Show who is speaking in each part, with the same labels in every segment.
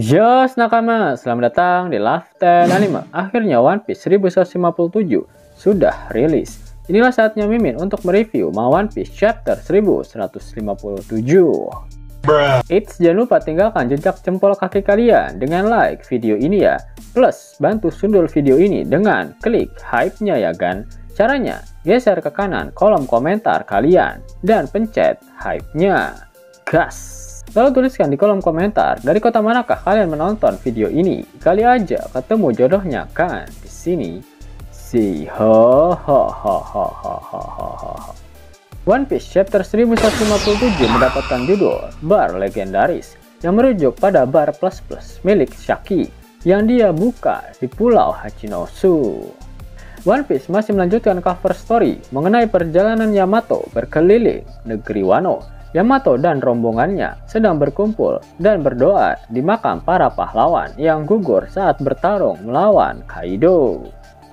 Speaker 1: Yos nakama, selamat datang di Love 10 Anime. Akhirnya One Piece 1157 sudah rilis. Inilah saatnya Mimin untuk mereview One Piece chapter 1157. Eits, jangan lupa tinggalkan jejak jempol kaki kalian dengan like video ini ya. Plus, bantu sundul video ini dengan klik hype-nya ya kan. Caranya, geser ke kanan kolom komentar kalian dan pencet hype-nya. Gas! Lalu tuliskan di kolom komentar dari kota manakah kalian menonton video ini. Kali aja ketemu jodohnya kan di sini. Si ho ho ho ho ho ho ho ho. One Piece chapter 1157 mendapatkan judul Bar Legendaris yang merujuk pada bar plus plus milik Shaki yang dia buka di Pulau Hachinosu. One Piece masih melanjutkan cover story mengenai perjalanan Yamato berkeliling negeri Wano. Yamato dan rombongannya sedang berkumpul dan berdoa di makam para pahlawan yang gugur saat bertarung melawan Kaido.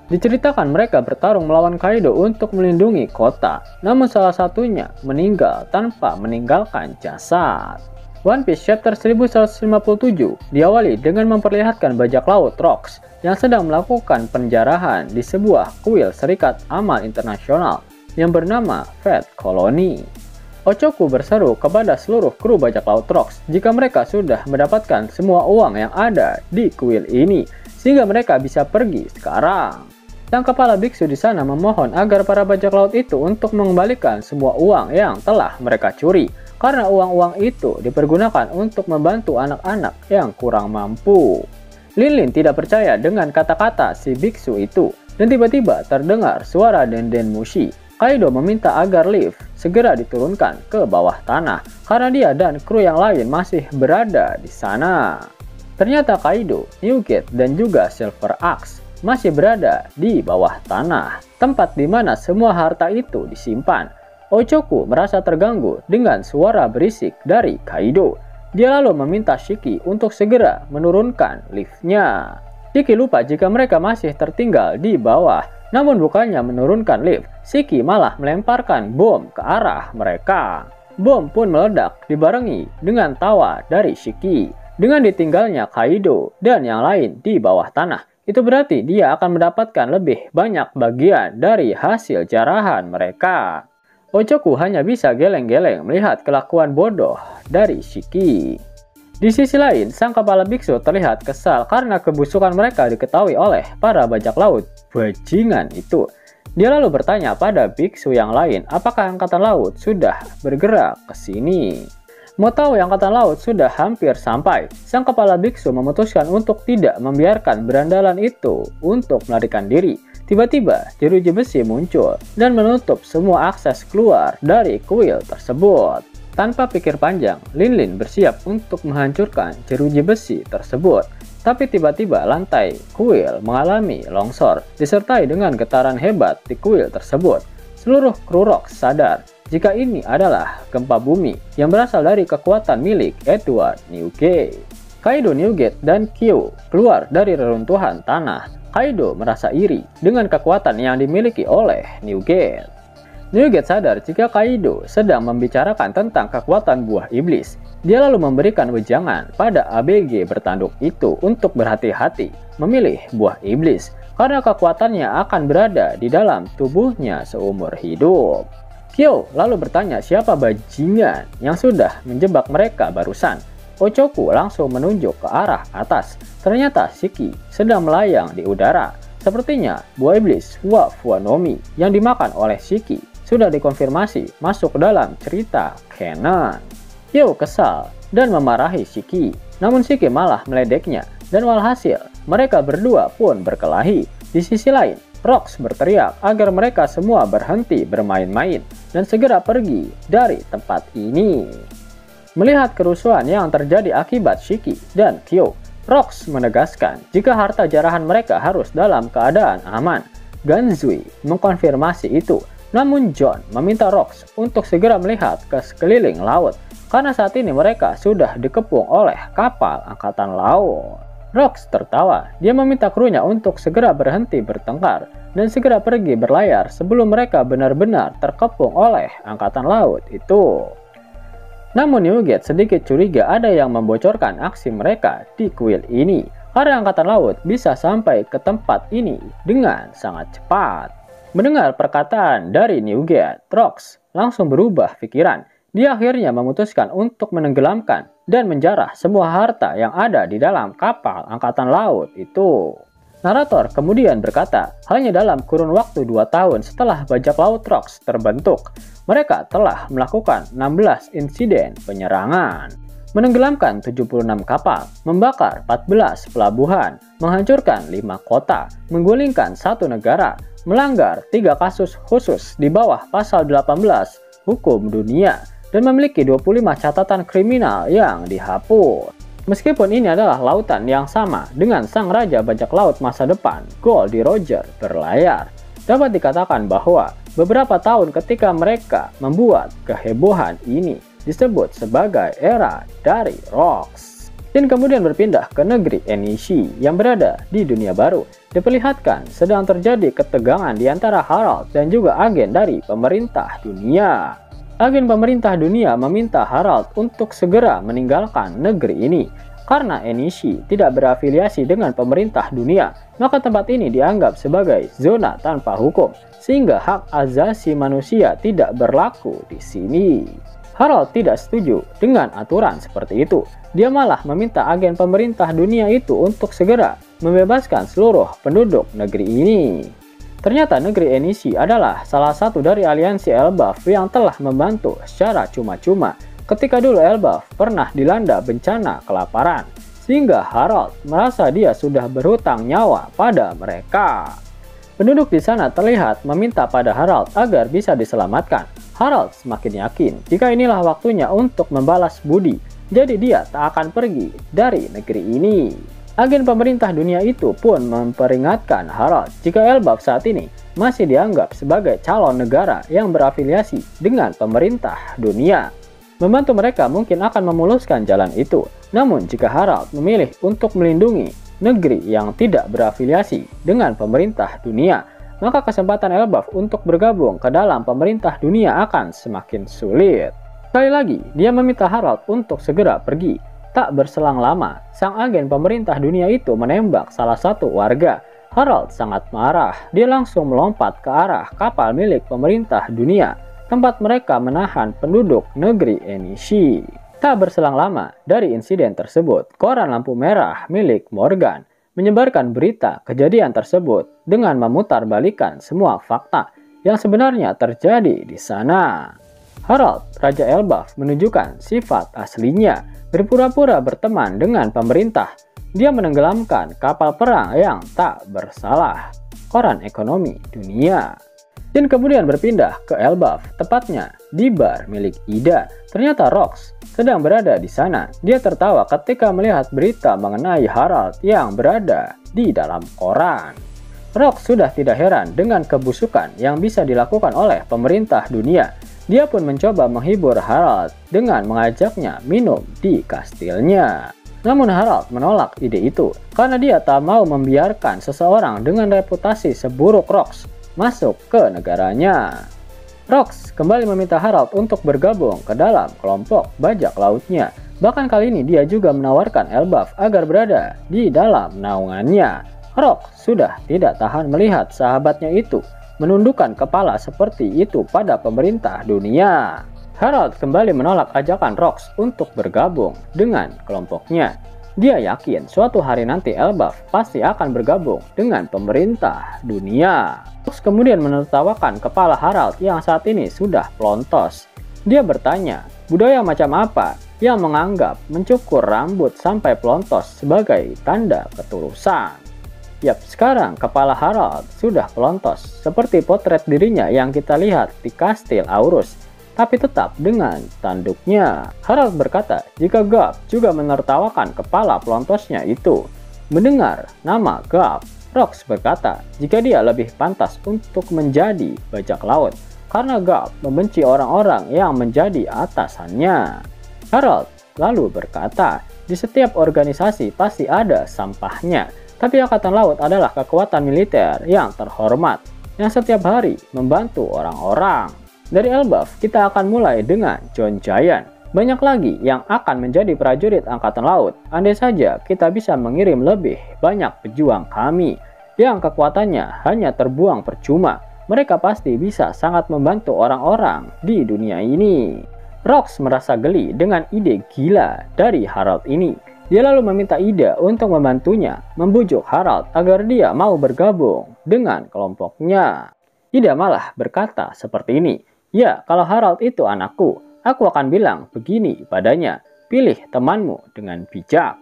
Speaker 1: Diceritakan mereka bertarung melawan Kaido untuk melindungi kota, namun salah satunya meninggal tanpa meninggalkan jasad. One Piece chapter 1157 diawali dengan memperlihatkan bajak laut Rocks yang sedang melakukan penjarahan di sebuah kuil Serikat Amal Internasional yang bernama Fat Colony. Ochoku berseru kepada seluruh kru bajak laut Rocks jika mereka sudah mendapatkan semua uang yang ada di kuil ini, sehingga mereka bisa pergi sekarang. Sang kepala biksu di sana memohon agar para bajak laut itu untuk mengembalikan semua uang yang telah mereka curi, karena uang-uang itu dipergunakan untuk membantu anak-anak yang kurang mampu. Lin tidak percaya dengan kata-kata si biksu itu, dan tiba-tiba terdengar suara Denden Mushi. Kaido meminta agar lift segera diturunkan ke bawah tanah karena dia dan kru yang lain masih berada di sana. Ternyata Kaido, Newgate, dan juga Silver Axe masih berada di bawah tanah, tempat di mana semua harta itu disimpan. Ochoku merasa terganggu dengan suara berisik dari Kaido. Dia lalu meminta Shiki untuk segera menurunkan liftnya. Shiki lupa jika mereka masih tertinggal di bawah. Namun bukannya menurunkan lift, Shiki malah melemparkan bom ke arah mereka. Bom pun meledak dibarengi dengan tawa dari Shiki. Dengan ditinggalnya Kaido dan yang lain di bawah tanah, itu berarti dia akan mendapatkan lebih banyak bagian dari hasil jarahan mereka. Ochoku hanya bisa geleng-geleng melihat kelakuan bodoh dari Shiki. Di sisi lain, sang kepala biksu terlihat kesal karena kebusukan mereka diketahui oleh para bajak laut bajingan itu. Dia lalu bertanya pada biksu yang lain apakah angkatan laut sudah bergerak ke sini. Mau tahu angkatan laut sudah hampir sampai, sang kepala biksu memutuskan untuk tidak membiarkan berandalan itu untuk melarikan diri. Tiba-tiba jeruji besi muncul dan menutup semua akses keluar dari kuil tersebut. Tanpa pikir panjang, Lin bersiap untuk menghancurkan jeruji besi tersebut. Tapi tiba-tiba lantai kuil mengalami longsor, disertai dengan getaran hebat di kuil tersebut. Seluruh kru Rocks sadar jika ini adalah gempa bumi yang berasal dari kekuatan milik Edward Newgate. Kaido, Newgate, dan Kyo keluar dari reruntuhan tanah. Kaido merasa iri dengan kekuatan yang dimiliki oleh Newgate. Newgate sadar jika Kaido sedang membicarakan tentang kekuatan buah iblis. Dia lalu memberikan wejangan pada ABG bertanduk itu untuk berhati-hati memilih buah iblis karena kekuatannya akan berada di dalam tubuhnya seumur hidup. Kyo lalu bertanya siapa bajingan yang sudah menjebak mereka barusan. Ochoku langsung menunjuk ke arah atas. Ternyata Shiki sedang melayang di udara. Sepertinya buah iblis Wanomi yang dimakan oleh Shiki sudah dikonfirmasi masuk dalam cerita canon. Kyo kesal dan memarahi Shiki, namun Shiki malah meledeknya dan walhasil mereka berdua pun berkelahi. Di sisi lain, Rocks berteriak agar mereka semua berhenti bermain-main dan segera pergi dari tempat ini. Melihat kerusuhan yang terjadi akibat Shiki dan Kyo, Rocks menegaskan jika harta jarahan mereka harus dalam keadaan aman. Ganzui mengkonfirmasi itu. Namun John meminta Rocks untuk segera melihat ke sekeliling laut karena saat ini mereka sudah dikepung oleh kapal angkatan laut. Rocks tertawa. Dia meminta krunya untuk segera berhenti bertengkar dan segera pergi berlayar sebelum mereka benar-benar terkepung oleh angkatan laut itu. Namun Newgate sedikit curiga ada yang membocorkan aksi mereka di kuil ini, karena angkatan laut bisa sampai ke tempat ini dengan sangat cepat. Mendengar perkataan dari Newgate, Rocks langsung berubah pikiran. Dia akhirnya memutuskan untuk menenggelamkan dan menjarah semua harta yang ada di dalam kapal angkatan laut itu. Narator kemudian berkata, hanya dalam kurun waktu 2 tahun setelah bajak laut Rocks terbentuk, mereka telah melakukan 16 insiden penyerangan, menenggelamkan 76 kapal, membakar 14 pelabuhan, menghancurkan 5 kota, menggulingkan 1 negara, melanggar 3 kasus khusus di bawah pasal 18 hukum dunia, dan memiliki 25 catatan kriminal yang dihapus. Meskipun ini adalah lautan yang sama dengan sang raja bajak laut masa depan, Goldie Roger berlayar, dapat dikatakan bahwa beberapa tahun ketika mereka membuat kehebohan ini disebut sebagai era dari Rocks. Dan kemudian berpindah ke negeri Enishi yang berada di dunia baru. Diperlihatkan sedang terjadi ketegangan di antara Harald dan juga agen dari pemerintah dunia. Agen pemerintah dunia meminta Harald untuk segera meninggalkan negeri ini. Karena Enishi tidak berafiliasi dengan pemerintah dunia, maka tempat ini dianggap sebagai zona tanpa hukum, sehingga hak asasi manusia tidak berlaku di sini. Harald tidak setuju dengan aturan seperti itu. Dia malah meminta agen pemerintah dunia itu untuk segera membebaskan seluruh penduduk negeri ini. Ternyata negeri Enishi adalah salah satu dari aliansi Elbaf yang telah membantu secara cuma-cuma ketika dulu Elbaf pernah dilanda bencana kelaparan, sehingga Harald merasa dia sudah berhutang nyawa pada mereka. Penduduk di sana terlihat meminta pada Harald agar bisa diselamatkan. Harald semakin yakin jika inilah waktunya untuk membalas budi, jadi dia tak akan pergi dari negeri ini. Agen pemerintah dunia itu pun memperingatkan Harald jika Elbaf saat ini masih dianggap sebagai calon negara yang berafiliasi dengan pemerintah dunia. Membantu mereka mungkin akan memuluskan jalan itu, namun jika Harald memilih untuk melindungi negeri yang tidak berafiliasi dengan pemerintah dunia, maka kesempatan Elbaf untuk bergabung ke dalam pemerintah dunia akan semakin sulit. Sekali lagi, dia meminta Harald untuk segera pergi. Tak berselang lama, sang agen pemerintah dunia itu menembak salah satu warga. Harald sangat marah. Dia langsung melompat ke arah kapal milik pemerintah dunia, tempat mereka menahan penduduk negeri Enishi. Tak berselang lama dari insiden tersebut, koran lampu merah milik Morgan menyebarkan berita kejadian tersebut dengan memutarbalikkan semua fakta yang sebenarnya terjadi di sana. Harald, Raja Elbaf, menunjukkan sifat aslinya, berpura-pura berteman dengan pemerintah. Dia menenggelamkan kapal perang yang tak bersalah. Koran ekonomi dunia. Dan kemudian berpindah ke Elbaf, tepatnya di bar milik Ida. Ternyata Rocks sedang berada di sana. Dia tertawa ketika melihat berita mengenai Harald yang berada di dalam koran. Rocks sudah tidak heran dengan kebusukan yang bisa dilakukan oleh pemerintah dunia. Dia pun mencoba menghibur Harald dengan mengajaknya minum di kastilnya. Namun Harald menolak ide itu karena dia tak mau membiarkan seseorang dengan reputasi seburuk Rocks masuk ke negaranya. Rocks kembali meminta Harald untuk bergabung ke dalam kelompok bajak lautnya. Bahkan kali ini dia juga menawarkan Elbaf agar berada di dalam naungannya. Rocks sudah tidak tahan melihat sahabatnya itu menundukkan kepala seperti itu pada pemerintah dunia. Harald kembali menolak ajakan Rocks untuk bergabung dengan kelompoknya. Dia yakin suatu hari nanti Elbaf pasti akan bergabung dengan pemerintah dunia. Rocks kemudian menertawakan kepala Harald yang saat ini sudah pelontos. Dia bertanya, budaya macam apa yang menganggap mencukur rambut sampai pelontos sebagai tanda ketulusan? Yap, sekarang kepala Harald sudah pelontos, seperti potret dirinya yang kita lihat di Kastil Aurus, tapi tetap dengan tanduknya. Harald berkata jika Gap juga menertawakan kepala pelontosnya itu. Mendengar nama Gap, Rocks berkata jika dia lebih pantas untuk menjadi bajak laut, karena Gap membenci orang-orang yang menjadi atasannya. Harald lalu berkata, di setiap organisasi pasti ada sampahnya. Tapi Angkatan Laut adalah kekuatan militer yang terhormat, yang setiap hari membantu orang-orang. Dari Elbaf, kita akan mulai dengan John Giant. Banyak lagi yang akan menjadi prajurit Angkatan Laut, andai saja kita bisa mengirim lebih banyak pejuang kami yang kekuatannya hanya terbuang percuma. Mereka pasti bisa sangat membantu orang-orang di dunia ini. Rox merasa geli dengan ide gila dari Harald ini. Dia lalu meminta Ida untuk membantunya membujuk Harald agar dia mau bergabung dengan kelompoknya. Ida malah berkata seperti ini, "Ya, kalau Harald itu anakku, aku akan bilang begini padanya, pilih temanmu dengan bijak."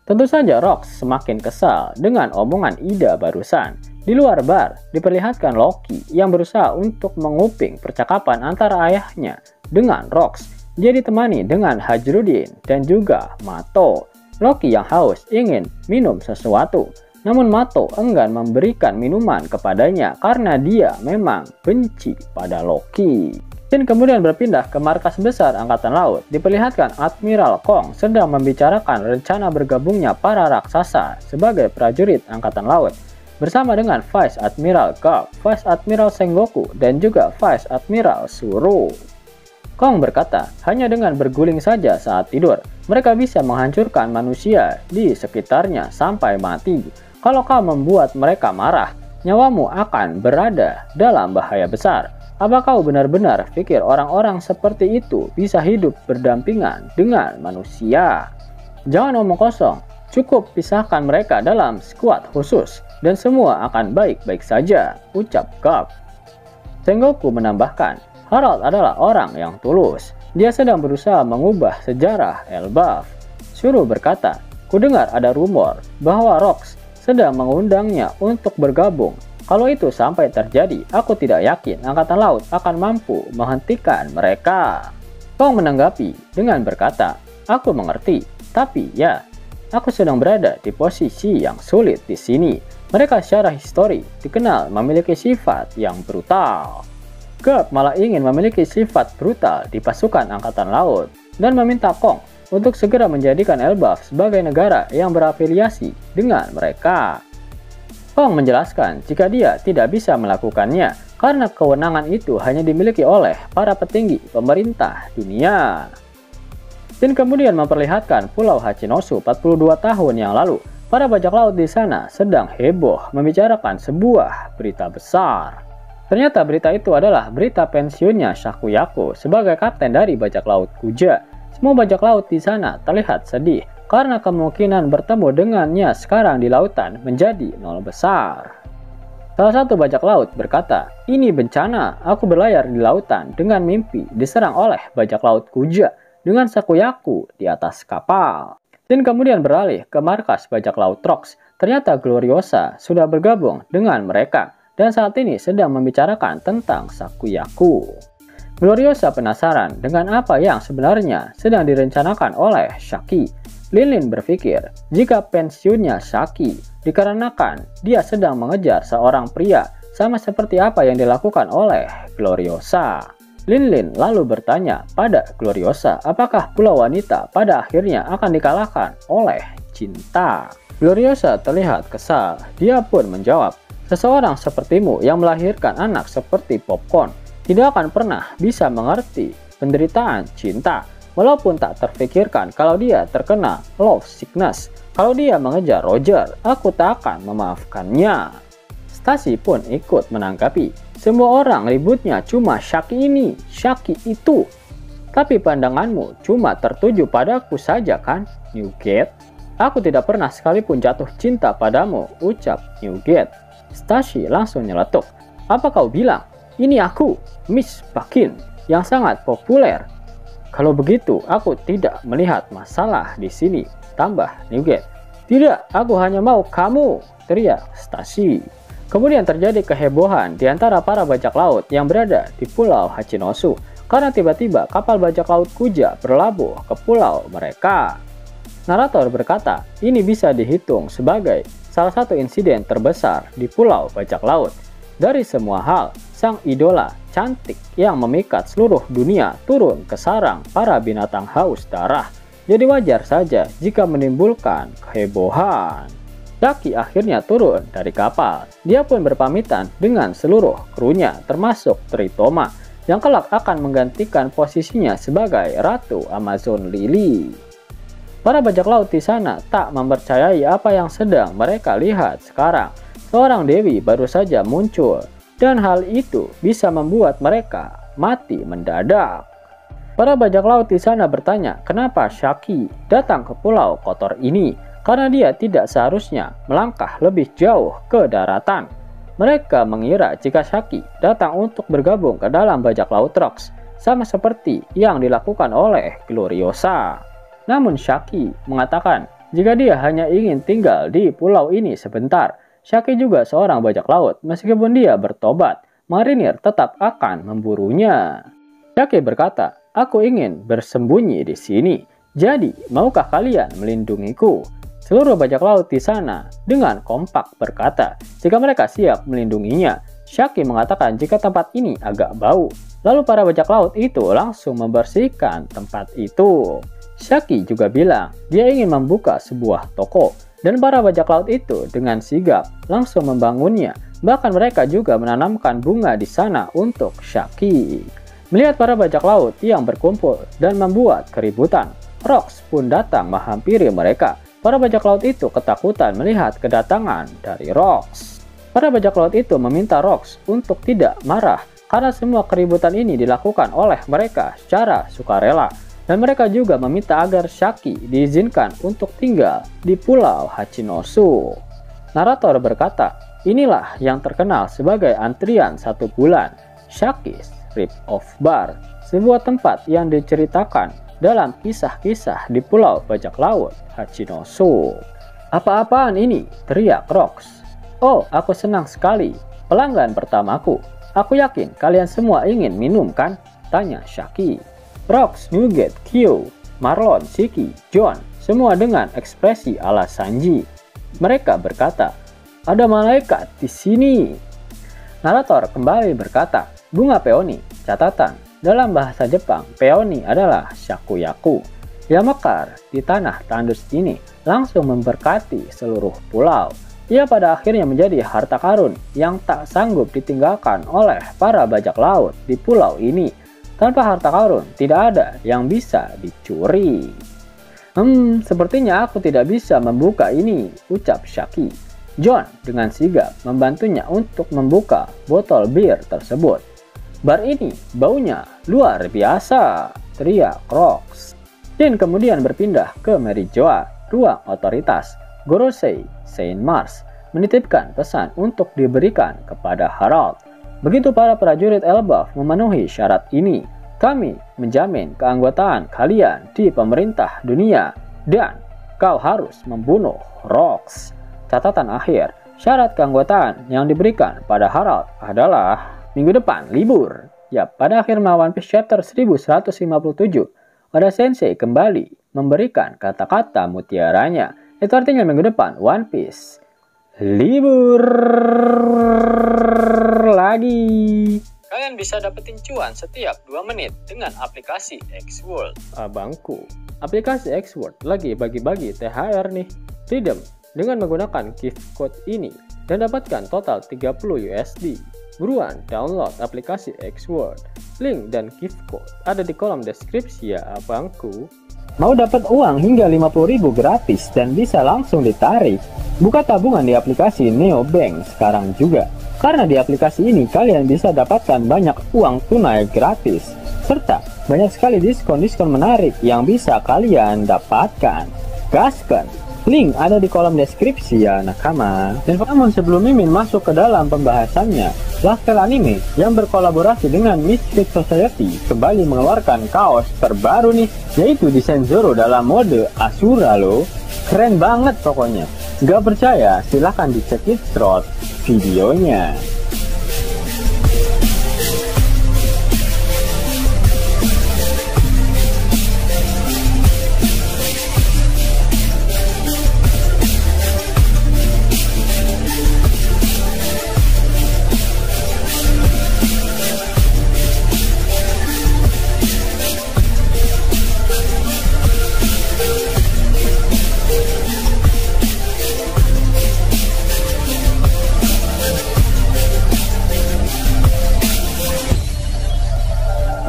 Speaker 1: Tentu saja Rox semakin kesal dengan omongan Ida barusan. Di luar bar, diperlihatkan Loki yang berusaha untuk menguping percakapan antara ayahnya dengan Rox. Dia ditemani dengan Hajrudin dan juga Mato. Loki yang haus ingin minum sesuatu, namun Mato enggan memberikan minuman kepadanya karena dia memang benci pada Loki. Dan kemudian berpindah ke markas besar Angkatan Laut. Diperlihatkan Admiral Kong sedang membicarakan rencana bergabungnya para raksasa sebagai prajurit Angkatan Laut bersama dengan Vice Admiral Garp, Vice Admiral Sengoku, dan juga Vice Admiral Suru. Kong berkata, hanya dengan berguling saja saat tidur, mereka bisa menghancurkan manusia di sekitarnya sampai mati. Kalau kau membuat mereka marah, nyawamu akan berada dalam bahaya besar. Apa kau benar-benar pikir orang-orang seperti itu bisa hidup berdampingan dengan manusia? Jangan omong kosong, cukup pisahkan mereka dalam skuad khusus, dan semua akan baik-baik saja, ucap Garp. Sengoku menambahkan, Harald adalah orang yang tulus. Dia sedang berusaha mengubah sejarah Elbaf. Suru berkata, kudengar ada rumor bahwa Rox sedang mengundangnya untuk bergabung. Kalau itu sampai terjadi, aku tidak yakin Angkatan Laut akan mampu menghentikan mereka. Kong menanggapi dengan berkata, aku mengerti, tapi ya, aku sedang berada di posisi yang sulit di sini. Mereka secara histori dikenal memiliki sifat yang brutal. Garp malah ingin memiliki sifat brutal di pasukan Angkatan Laut dan meminta Kong untuk segera menjadikan Elbaf sebagai negara yang berafiliasi dengan mereka. Kong menjelaskan jika dia tidak bisa melakukannya karena kewenangan itu hanya dimiliki oleh para petinggi pemerintah dunia. Dan kemudian memperlihatkan Pulau Hachinosu 42 tahun yang lalu. Para bajak laut di sana sedang heboh membicarakan sebuah berita besar. Ternyata berita itu adalah berita pensiunnya Shakuyaku sebagai kapten dari bajak laut Kuja. Semua bajak laut di sana terlihat sedih karena kemungkinan bertemu dengannya sekarang di lautan menjadi nol besar. Salah satu bajak laut berkata, ini bencana, aku berlayar di lautan dengan mimpi diserang oleh bajak laut Kuja dengan Shakuyaku di atas kapal. Dan kemudian beralih ke markas bajak laut Rox. Ternyata Gloriosa sudah bergabung dengan mereka dan saat ini sedang membicarakan tentang Shakuyaku. Gloriosa penasaran dengan apa yang sebenarnya sedang direncanakan oleh Shaki. Linlin berpikir jika pensiunnya Shaki dikarenakan dia sedang mengejar seorang pria sama seperti apa yang dilakukan oleh Gloriosa. Linlin lalu bertanya pada Gloriosa apakah pulau wanita pada akhirnya akan dikalahkan oleh cinta. Gloriosa terlihat kesal, dia pun menjawab, seseorang sepertimu yang melahirkan anak seperti popcorn tidak akan pernah bisa mengerti penderitaan cinta. Walaupun tak terfikirkan kalau dia terkena love sickness. Kalau dia mengejar Roger, aku tak akan memaafkannya. Stasi pun ikut menanggapi. Semua orang ributnya cuma Shaki ini, Shaki itu. Tapi pandanganmu cuma tertuju padaku saja kan, Newgate? Aku tidak pernah sekalipun jatuh cinta padamu, ucap Newgate. Stasi langsung nyeletuk. Apa kau bilang? Ini aku, Miss Bakin, yang sangat populer. Kalau begitu, aku tidak melihat masalah di sini, tambah Newgate. Tidak, aku hanya mau kamu, teriak Stasi. Kemudian terjadi kehebohan di antara para bajak laut yang berada di Pulau Hachinosu karena tiba-tiba kapal bajak laut Kuja berlabuh ke pulau mereka. Narator berkata, ini bisa dihitung sebagai salah satu insiden terbesar di Pulau Bajak Laut. Dari semua hal, sang idola cantik yang memikat seluruh dunia turun ke sarang para binatang haus darah. Jadi wajar saja jika menimbulkan kehebohan. Shaki akhirnya turun dari kapal. Dia pun berpamitan dengan seluruh krunya termasuk Tritoma. yang kelak akan menggantikan posisinya sebagai Ratu Amazon Lily. Para bajak laut di sana tak mempercayai apa yang sedang mereka lihat sekarang. Seorang dewi baru saja muncul, dan hal itu bisa membuat mereka mati mendadak. Para bajak laut di sana bertanya kenapa Shaki datang ke pulau kotor ini, karena dia tidak seharusnya melangkah lebih jauh ke daratan. Mereka mengira jika Shaki datang untuk bergabung ke dalam bajak laut Rocks, sama seperti yang dilakukan oleh Gloriosa. Namun Shaki mengatakan jika dia hanya ingin tinggal di pulau ini sebentar. Shaki juga seorang bajak laut, meskipun dia bertobat, marinir tetap akan memburunya. Shaki berkata, aku ingin bersembunyi di sini, jadi maukah kalian melindungiku? Seluruh bajak laut di sana dengan kompak berkata, jika mereka siap melindunginya. Shaki mengatakan jika tempat ini agak bau, lalu para bajak laut itu langsung membersihkan tempat itu. Shaki juga bilang dia ingin membuka sebuah toko, dan para bajak laut itu dengan sigap langsung membangunnya. Bahkan mereka juga menanamkan bunga di sana untuk Shaki. Melihat para bajak laut yang berkumpul dan membuat keributan, Rocks pun datang menghampiri mereka. Para bajak laut itu ketakutan melihat kedatangan dari Rocks. Para bajak laut itu meminta Rocks untuk tidak marah karena semua keributan ini dilakukan oleh mereka secara sukarela. Dan mereka juga meminta agar Shaki diizinkan untuk tinggal di Pulau Hachinosu. Narator berkata, inilah yang terkenal sebagai antrian 1 bulan, Shaki's Rip-Off Bar, sebuah tempat yang diceritakan dalam kisah-kisah di Pulau Bajak Laut Hachinosu. Apa-apaan ini? Teriak Rocks. Oh, aku senang sekali, pelanggan pertamaku. Aku yakin kalian semua ingin minum kan? Tanya Shaki. Rocks, Nugget, Kyo, Marlon, Shiki, John, semua dengan ekspresi ala Sanji. Mereka berkata, ada malaikat di sini. Narator kembali berkata, bunga peoni, catatan, dalam bahasa Jepang, peoni adalah shakuyaku. Yang mekar di tanah tandus ini langsung memberkati seluruh pulau. Ia pada akhirnya menjadi harta karun yang tak sanggup ditinggalkan oleh para bajak laut di pulau ini. Tanpa harta karun, tidak ada yang bisa dicuri. Sepertinya aku tidak bisa membuka ini, ucap Shaki. John dengan sigap membantunya untuk membuka botol bir tersebut. Bar ini baunya luar biasa, teriak Rocks. Jin kemudian berpindah ke Merijoa, ruang otoritas. Gorosei Saint Mars menitipkan pesan untuk diberikan kepada Harald. Begitu para prajurit Elbaf memenuhi syarat ini, kami menjamin keanggotaan kalian di pemerintah dunia dan kau harus membunuh Rocks. Catatan akhir, syarat keanggotaan yang diberikan pada Harald adalah minggu depan libur. Ya, pada akhir One Piece chapter 1157, Oda Sensei kembali memberikan kata-kata mutiaranya. Itu artinya minggu depan One Piece libur lagi. Kalian bisa dapetin cuan setiap 2 menit dengan aplikasi X-World. Abangku, aplikasi X-World lagi bagi-bagi THR nih. Redeem dengan menggunakan gift code ini dan dapatkan total 30 USD. Buruan download aplikasi X-World. Link dan gift code ada di kolom deskripsi ya abangku. Mau dapat uang hingga 50.000 gratis dan bisa langsung ditarik? Buka tabungan di aplikasi Neobank sekarang juga. Karena di aplikasi ini kalian bisa dapatkan banyak uang tunai gratis. Serta banyak sekali diskon-diskon menarik yang bisa kalian dapatkan. Gaskan! Link ada di kolom deskripsi ya nakama. Dan namun sebelum Mimin masuk ke dalam pembahasannya, Lifestyle Anime yang berkolaborasi dengan Mystic Society kembali mengeluarkan kaos terbaru nih, yaitu desain Zoro dalam mode Asura loh. Keren banget pokoknya. Gak percaya? Silahkan dicek it videonya.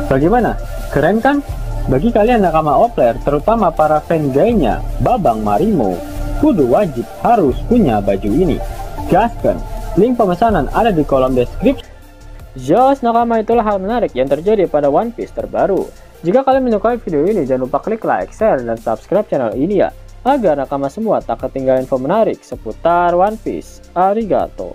Speaker 1: Bagaimana? Keren kan? Bagi kalian nakama Outlier, terutama para fan gaynya Babang Marimo, kudu wajib harus punya baju ini. Gaskan, link pemesanan ada di kolom deskripsi. Jos nakama, itulah hal menarik yang terjadi pada One Piece terbaru. Jika kalian menyukai video ini, jangan lupa klik like, share, dan subscribe channel ini ya, agar nakama semua tak ketinggalan info menarik seputar One Piece. Arigato.